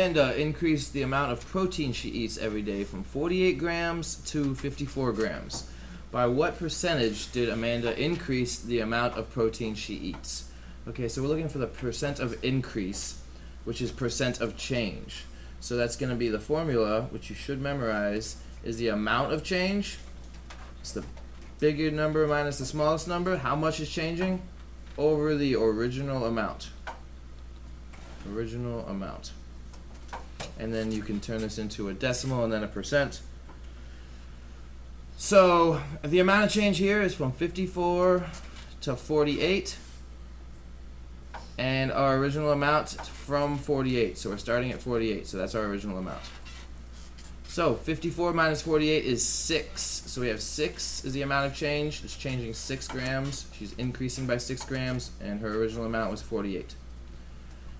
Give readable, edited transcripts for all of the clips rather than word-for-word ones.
Amanda increased the amount of protein she eats every day from 48 grams to 54 grams. By what percentage did Amanda increase the amount of protein she eats? Okay, so we're looking for the percent of increase, which is percent of change. So that's going to be the formula, which you should memorize, is the amount of change. It's the bigger number minus the smallest number. How much is changing? Over the original amount. Original amount. And then you can turn this into a decimal and then a percent. So the amount of change here is from 54 to 48. And our original amount from 48. So we're starting at 48. So that's our original amount. So 54 minus 48 is 6. So we have 6 is the amount of change. It's changing 6 grams. She's increasing by 6 grams, and her original amount was 48.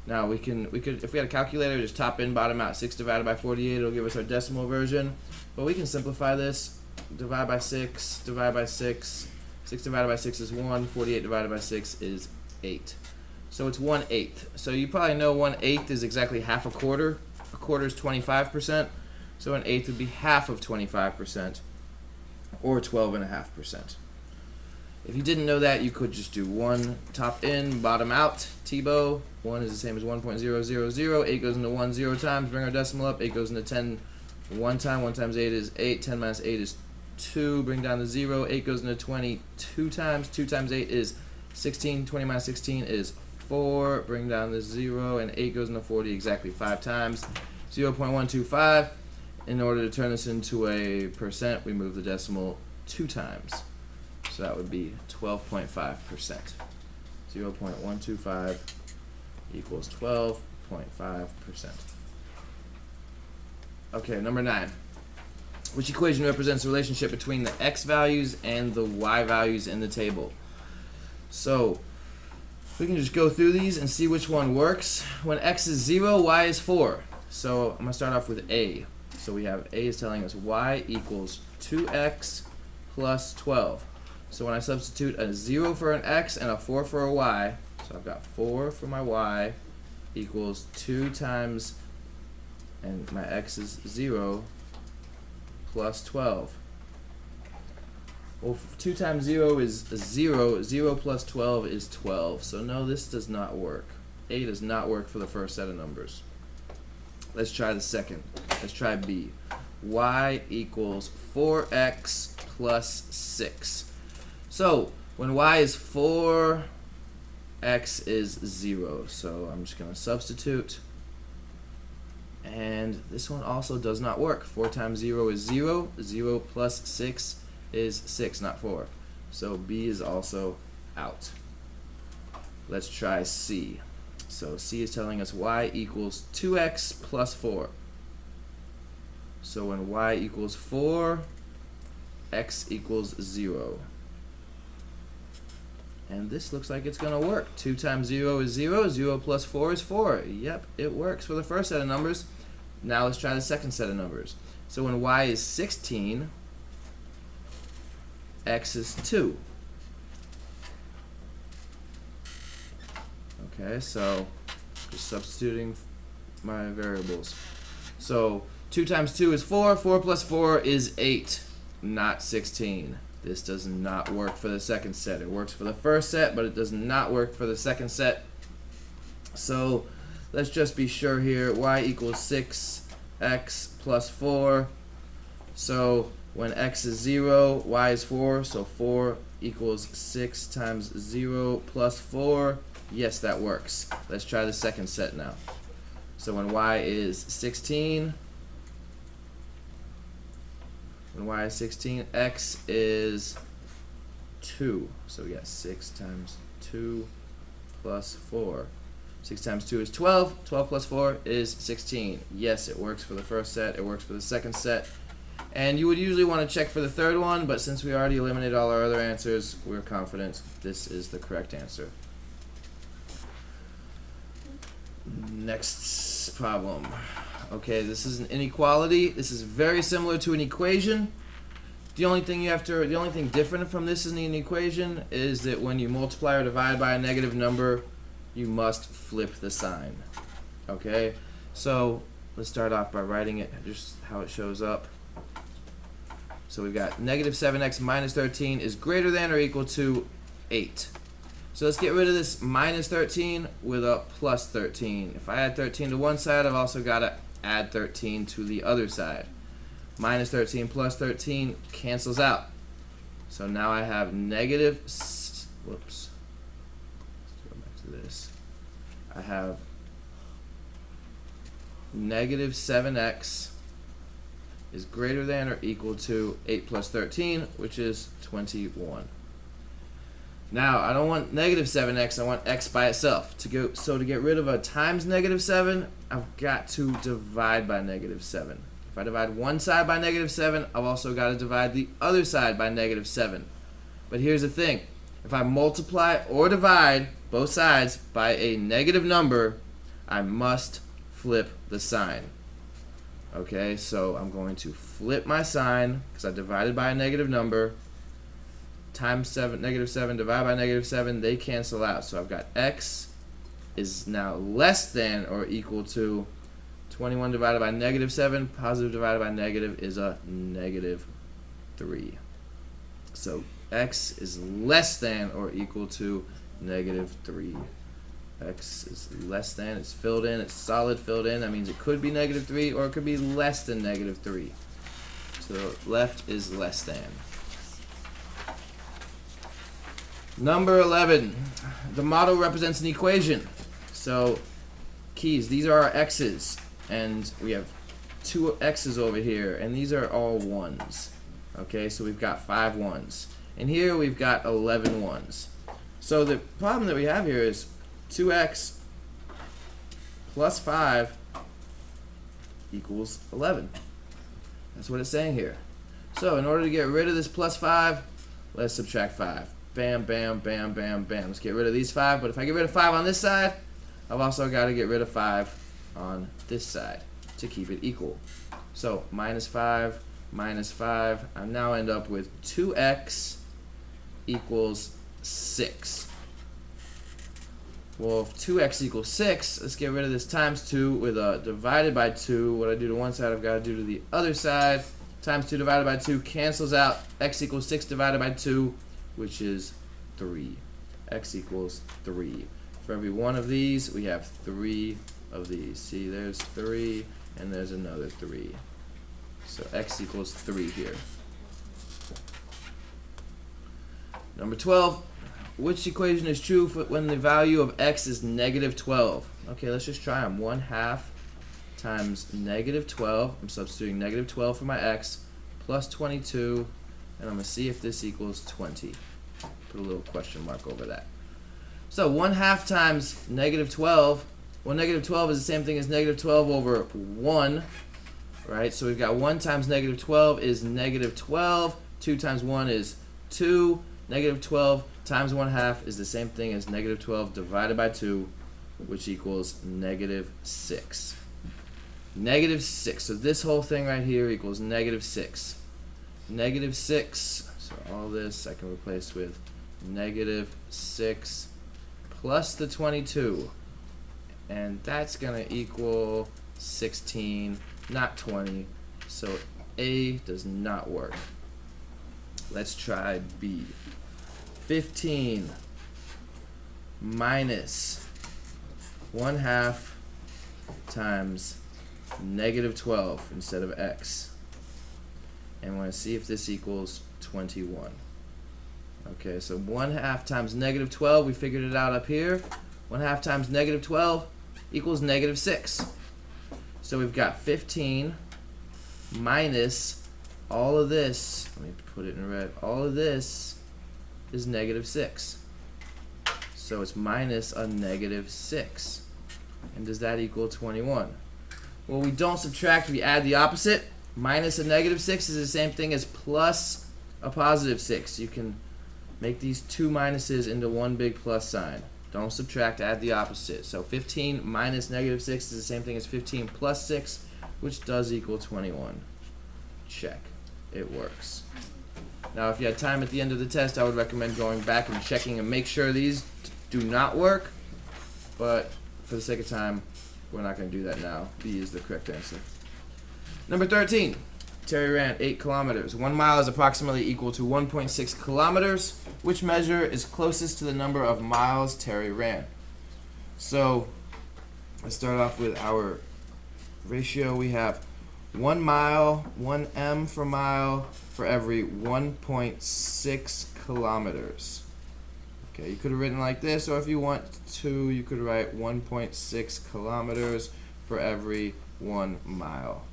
Now we could, if we had a calculator, just top in, bottom out. 6 divided by 48, it'll give us our decimal version. But we can simplify this. Divide by 6, divide by 6. 6 divided by 6 is 1. 48 divided by 6 is 8. So it's 1/8. So you probably know 1/8 is exactly half a quarter. A quarter is 25%. So 1/8 would be half of 25%, or 12.5%. If you didn't know that, you could just do 1 top in, bottom out, T-bow. 1 is the same as 1.000. 8 goes into 1 0 times. Bring our decimal up. 8 goes into 10 1 time. 1 times 8 is 8. 10 minus 8 is 2. Bring down the 0. 8 goes into 20 2 times. 2 times 8 is 16. 20 minus 16 is 4. Bring down the 0. And 8 goes into 40 exactly 5 times. 0.125. In order to turn this into a percent, we move the decimal 2 times. So that would be 12.5%. 0.125 equals 12.5%. Okay, number 9. Which equation represents the relationship between the x values and the y values in the table? So we can just go through these and see which one works. When x is 0, y is 4. So I'm going to start off with a. So we have a is telling us y equals 2x plus 12. So when I substitute a 0 for an x and a 4 for a y, so I've got 4 for my y equals 2 times, and my x is 0, plus 12. Well, 2 times 0 is 0. 0 plus 12 is 12. So no, this does not work. A does not work for the first set of numbers. Let's try the second. Let's try B. Y equals 4x plus 6. So when y is 4, x is 0. So I'm just going to substitute. And this one also does not work. 4 times 0 is 0. 0 plus 6 is 6, not 4. So B is also out. Let's try C. So C is telling us y equals 2x plus 4. So when y equals 4, x equals 0. And this looks like it's going to work. 2 times 0 is 0. 0 plus 4 is 4. Yep, it works for the first set of numbers. Now let's try the second set of numbers. So when y is 16, x is 2. Okay, so just substituting my variables. So 2 times 2 is 4. 4 plus 4 is 8, not 16. This does not work for the second set. It works for the first set, but it does not work for the second set. So let's just be sure here. Y equals 6x plus 4. So when x is 0, y is 4. So 4 equals 6 times 0 plus 4. Yes, that works. Let's try the second set now. So when y is 16, x is 2. So we got 6 times 2 plus 4. 6 times 2 is 12. 12 plus 4 is 16. Yes, it works for the first set. It works for the second set. And you would usually want to check for the third one, but since we already eliminated all our other answers, we're confident this is the correct answer. Next problem. Okay, this is an inequality. This is very similar to an equation. The only thing different from this in an equation is that when you multiply or divide by a negative number, you must flip the sign. Okay? So let's start off by writing it just how it shows up. So we've got negative 7x minus 13 is greater than or equal to 8. So let's get rid of this minus 13 with a plus 13. If I add 13 to one side, I've also got to add 13 to the other side. Minus 13 plus 13 cancels out. So now I have negative, whoops, let's go back to this. I have negative 7x is greater than or equal to 8 plus 13, which is 21. Now, I don't want negative 7x, I want x by itself. So to get rid of a times negative 7, I've got to divide by negative 7. If I divide one side by negative 7, I've also got to divide the other side by negative 7. But here's the thing. If I multiply or divide both sides by a negative number, I must flip the sign. Okay, so I'm going to flip my sign because I divided by a negative number. Times 7, negative 7, divided by negative 7, they cancel out. So I've got x is now less than or equal to 21 divided by negative 7. Positive divided by negative is a negative 3. So x is less than or equal to negative 3. X is less than, it's filled in, it's solid filled in. That means it could be negative 3 or it could be less than negative 3. So left is less than. Number 11, the model represents an equation. So keys, these are our x's, and we have two x's over here, and these are all ones. Okay, so we've got 5 ones. And here we've got 11 ones. So the problem that we have here is 2x plus 5 equals 11. That's what it's saying here. So in order to get rid of this plus 5, let's subtract 5. Bam, bam, bam, bam, bam. Let's get rid of these 5. But if I get rid of 5 on this side, I've also got to get rid of 5 on this side to keep it equal. So minus 5, minus 5. I now end up with 2x equals 6. Well, if 2x equals 6, let's get rid of this times 2 with a divided by 2. What I do to one side, I've got to do to the other side. Times 2 divided by 2 cancels out. X equals 6 divided by 2, which is 3. X equals 3. For every one of these, we have 3 of these. See, there's 3, and there's another 3. So x equals 3 here. Number 12, which equation is true when the value of x is negative 12? Okay, let's just try them. 1/2 times negative 12. I'm substituting negative 12 for my x, plus 22, and I'm going to see if this equals 20. Put a little question mark over that. So 1/2 times negative 12. Well, negative 12 is the same thing as negative 12 over 1. Right? So we've got 1 times negative 12 is negative 12. 2 times 1 is 2. Negative 12 times 1/2 is the same thing as negative 12 divided by 2, which equals negative 6. Negative 6. So this whole thing right here equals negative 6. Negative 6. So all this I can replace with negative 6 plus the 22. And that's going to equal 16, not 20. So A does not work. Let's try B. 15 minus 1/2 times negative 12 instead of x. And I want to see if this equals 21. Okay, so 1/2 times negative 12, we figured it out up here. 1/2 times negative 12 equals negative 6. So we've got 15 minus all of this. Let me put it in red. All of this is negative 6. So it's minus a negative 6. And does that equal 21? Well, we don't subtract, we add the opposite. Minus a negative 6 is the same thing as plus a positive 6. You can make these two minuses into one big plus sign. Don't subtract, add the opposite. So 15 minus negative 6 is the same thing as 15 plus 6, which does equal 21. Check. It works. Now, if you had time at the end of the test, I would recommend going back and checking and make sure these do not work. But for the sake of time, we're not going to do that now. B is the correct answer. Number 13. Terry ran 8 kilometers. 1 mile is approximately equal to 1.6 kilometers. Which measure is closest to the number of miles Terry ran? So let's start off with our ratio. We have 1 mile, 1 m for mile for every 1.6 kilometers. Okay, you could have written like this, or if you want to, you could write 1.6 kilometers for every 1 mile.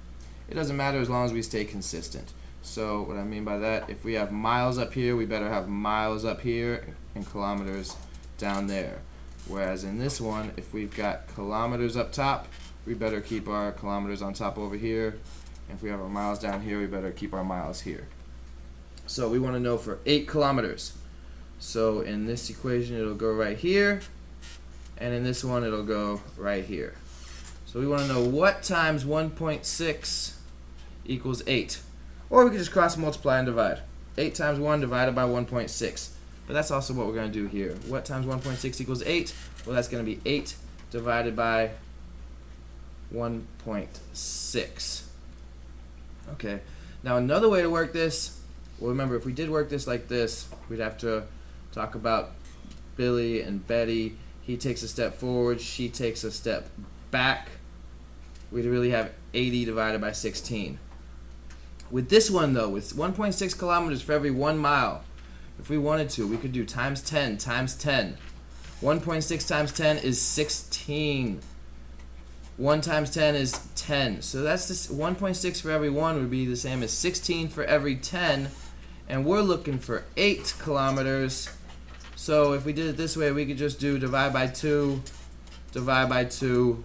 It doesn't matter as long as we stay consistent. So what I mean by that, if we have miles up here, we better have miles up here and kilometers down there. Whereas in this one, if we've got kilometers up top, we better keep our kilometers on top over here. If we have our miles down here, we better keep our miles here. So we want to know for 8 kilometers. So in this equation, it'll go right here. And in this one, it'll go right here. So we want to know what times 1.6 equals 8. Or we could just cross multiply and divide. 8 times 1 divided by 1.6. But that's also what we're going to do here. What times 1.6 equals 8? Well, that's going to be 8 divided by 1.6. Okay. Now another way to work this, well, remember, if we did work this like this, we'd have to talk about Billy and Betty. He takes a step forward, she takes a step back. We'd really have 80 divided by 16. With this one, though, with 1.6 kilometers for every 1 mile, if we wanted to, we could do times 10 times 10. 1.6 times 10 is 16. 1 times 10 is 10. So that's this 1.6 for every 1 would be the same as 16 for every 10. And we're looking for 8 kilometers. So if we did it this way, we could just do divide by 2, divide by 2.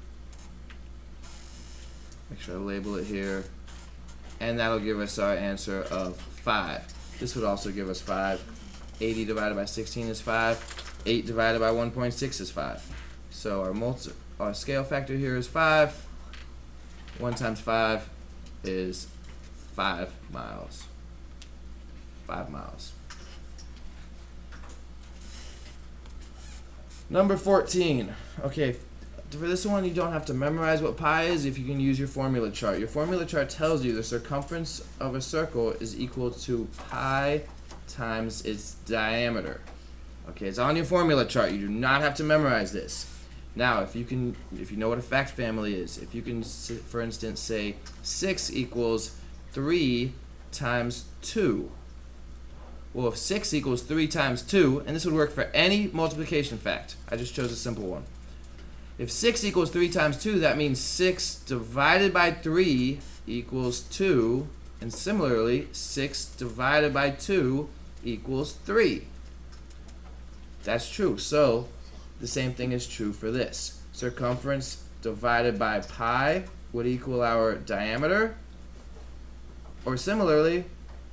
Make sure I label it here. And that'll give us our answer of 5. This would also give us 5. 80 divided by 16 is 5. 8 divided by 1.6 is 5. So our scale factor here is 5. 1 times 5 is 5 miles. 5 miles. Number 14. Okay, for this one you don't have to memorize what pi is if you can use your formula chart. Your formula chart tells you the circumference of a circle is equal to pi times its diameter. Okay, it's on your formula chart. You do not have to memorize this. Now, if you know what a fact family is, if you can, for instance, say 6 equals 3 times 2. Well, if 6 equals 3 times 2, and this would work for any multiplication fact. I just chose a simple one. If 6 equals 3 times 2, that means 6 divided by 3 equals 2. And similarly, 6 divided by 2 equals 3. That's true. So the same thing is true for this. Circumference divided by pi would equal our diameter. Or similarly,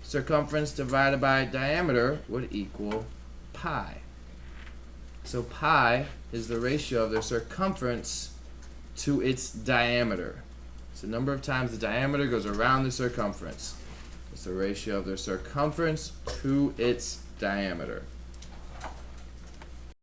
circumference divided by diameter would equal pi. So pi is the ratio of the circumference to its diameter. It's the number of times the diameter goes around the circumference. It's the ratio of the circumference to its diameter.